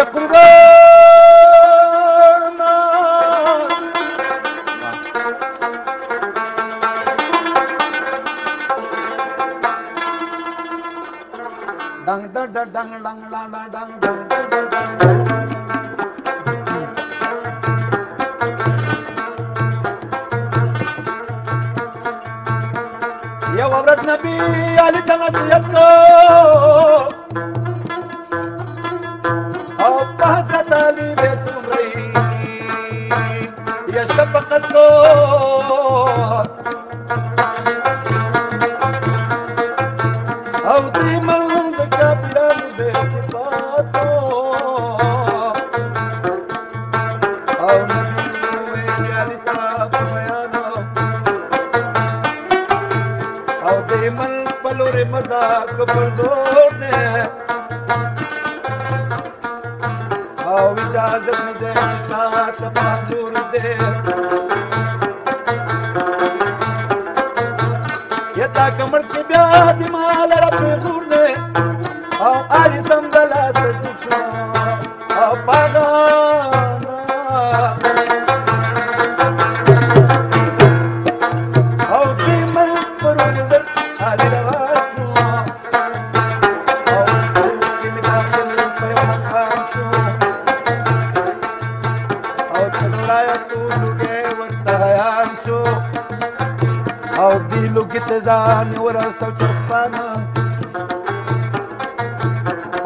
يا قربانا دang dang dang dang dang dang dang dang يا ورد نبي علي تنسيتك او بحثت لي بيت سمري يا شفقتك او ديما كابران بصفاتك او نبي وين علي تاب بيانه او دایمن پلور مذاق پردور دے او اجازت میں زیادت بہادور دے یہ تا کمر کی بیاد مال رب غور دے او آلی سمدلا سجد شو او پاغانا او دایمن پرور زر آلی لغاتو او سوکی میں داخل پیو مقام شو او چلورایا طولو گے ورطایان شو او دیلو کی تزانی ورسو چسپانا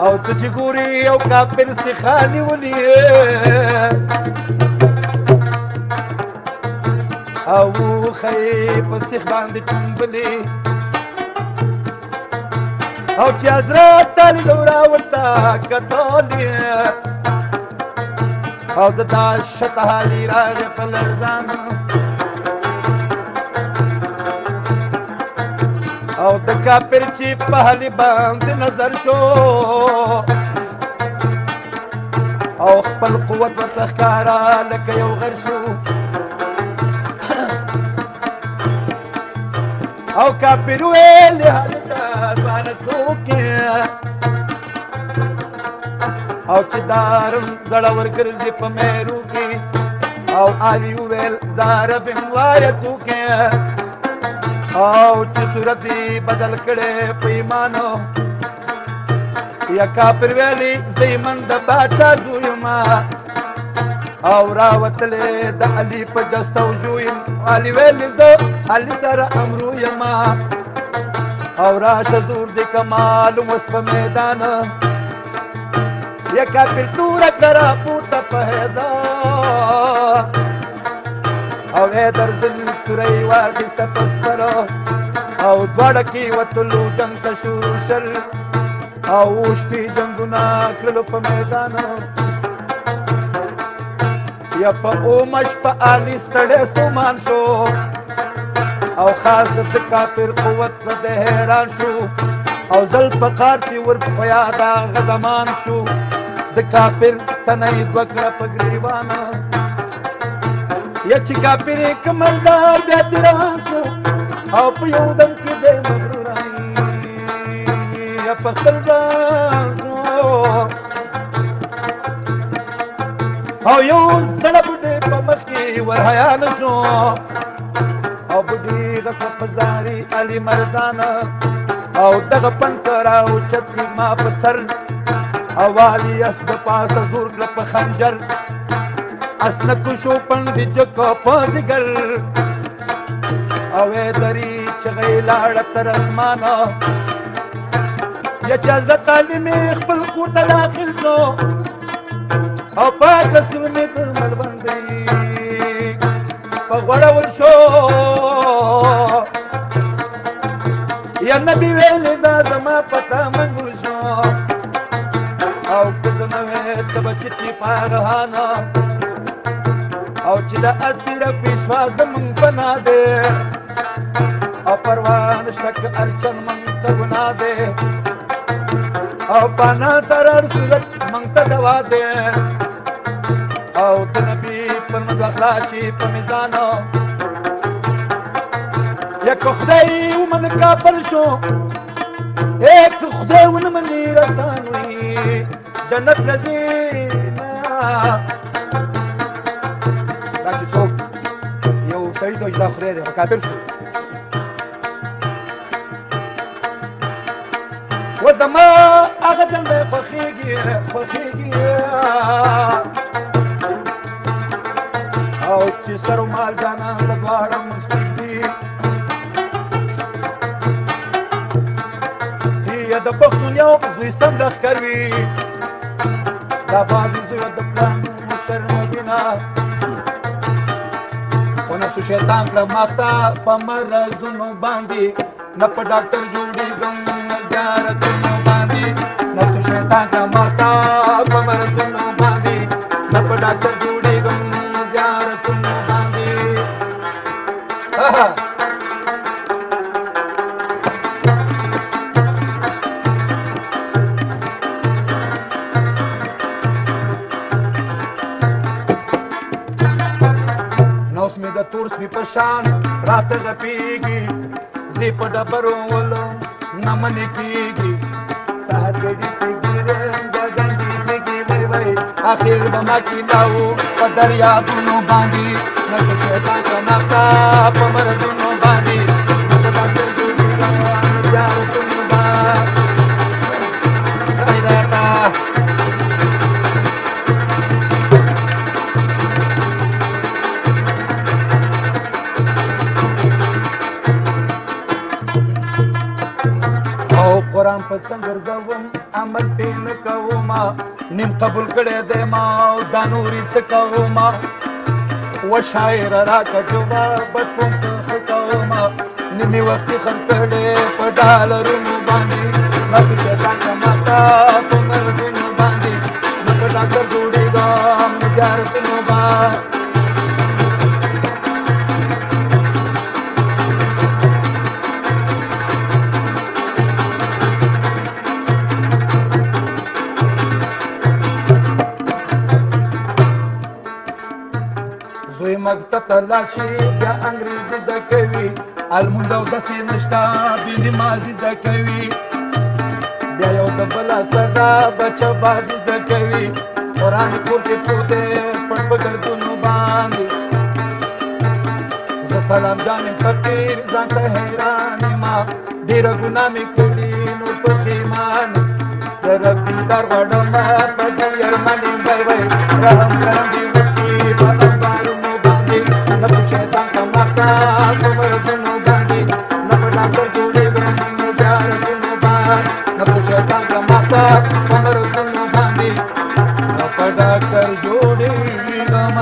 او تجی گوری او کافر سخانی ولیے او خیب سیخ باندې ټومبلې او چې حضرت علي دورا ورته کتلې او د دهشت حالي راغی په لړزان او د کافر چې په حالي باندې نظر شو او خپل قوت ورته ښکاره لکه یو غر شو او کافر ویلې هلته ځوانه څوک او چې دارم زړور ګرځي په مېرو کې او علي وویل زاره بم وایه څوک او چې صورت یې بدل کړی په ایمانو یا کافر ویلې زه ایمن د باچا زوی یم او راوتلې د علي په جسته وجو یم علي ویلې زه علي سره امرو یم او راشه زور د کمال اوس په میدان یا کافر توره کړه راپورته په هیدا او حیدر زل توره یې واخیسته په سپرو او دواړه کې وتلو جنګ ته شروع شل او شپې جنګونه کړلو په میدان یا په اومش په علي ستړی ستومان شو او خاص د کافر قوت د حیران شو او زل په قار چې ور په یاد هغه زمان شو د کافر تنه یې دوه کړه په ګریوانه یا چې کافر یې کمردار بیا دیران شو او په یو دم کې دی مغروراني یا په خپل ځان او یو سړه بوډۍ په مخ کې ورحیان شو او بوډۍ غټه په زاري علي مردانه او دغه پنکه راوچت کړي زما په سر او والي اس د پاسه زور کړه په خنجر اس نه کوشو پنډي جکه په ځګر او دري چغې لاړه تر اسمانه یا چې حضرت علي مې خپل کور ته داخل شو او پاک رسول مې د ملبندۍ په غوړول شو یا نبي ویلې دا زما پتا منګول شو او که زه نه وې ته به چټي پاغهانه او چې د اسیر پیشوا زمونږ پناه دی او پروا نشته که ارچن مونږ ته ګناه دی او پانا سره هر صورت مونږ ته دوا دی او د نبي پر مځ خلاصي په میزانو یا که خدای ومن کافر شو که خدای ونه مني رسان وي جنت لذینا دا چې څوک یو سړي ته چې دا خدای دی کافر شو و زما هغه ځل مې خوښېږي او چې سر و مال جانان د دواړه مشکل دي یا د پښتون یو زوی سم لښکر وي دا بازي زوی د پلان مشر مدینه و نفسو شیطان کړه مخته په مرضونو باندې نه په ډاکټر جوړېږم نه زیارتونو باندې نفسو شیطان کړه مخته په مرضونو باندې نه په ډاکټر جوړېږم نه زیارتونو باندې نوس مې د تور سپي په شان راته غپېږي زه په ډبرو ولم نه منې کېږي سهار ګډي چې ګیرم د ګنډې کېږي وای وای اخر به ما کېناو په دریابونو باندې نشو شیطان ته نفته په مرضونو باندې نه په ډاکټر جوړېږم نه زیارتونو باندې قرآن په څنګه ګرځوم عمل پې نه کومه نیم قبول کړی دی ما او دا نورې څه کومه و شاعره راکړه جواب کوم که ښه کومه نیمې وختي خرڅ کړی په ډالرونو باندې نفس شیطان ته ماته په مرضونو باندې نه په ډاکټر جوړېږم نه زیارتونو باندې زوی مکتب ته لاړ شي بیا انګریزي زده کوي المونځ او داسې نشته بې نمازي زده کوي بیا یو د بله سره بچه بازي زده کوي قرآن کور کې پروت دی پټ په ګردونو باندې زه سلام جان یم فقیر ځان ته حیران یمه ډېره ګناه مې کړي نور پښیمان د رب دیدار غواړمه په دې ارمان یم وای وای رحم کرم دې وکړي په انبارونو نفس شیطان کا مخته په مرضونو باندې نه په ډاکټر جوړېږم نه زیارتونو باندې نفس شیطان کا مخته په مرضونو باندې نه په ډاکټر جوړېږم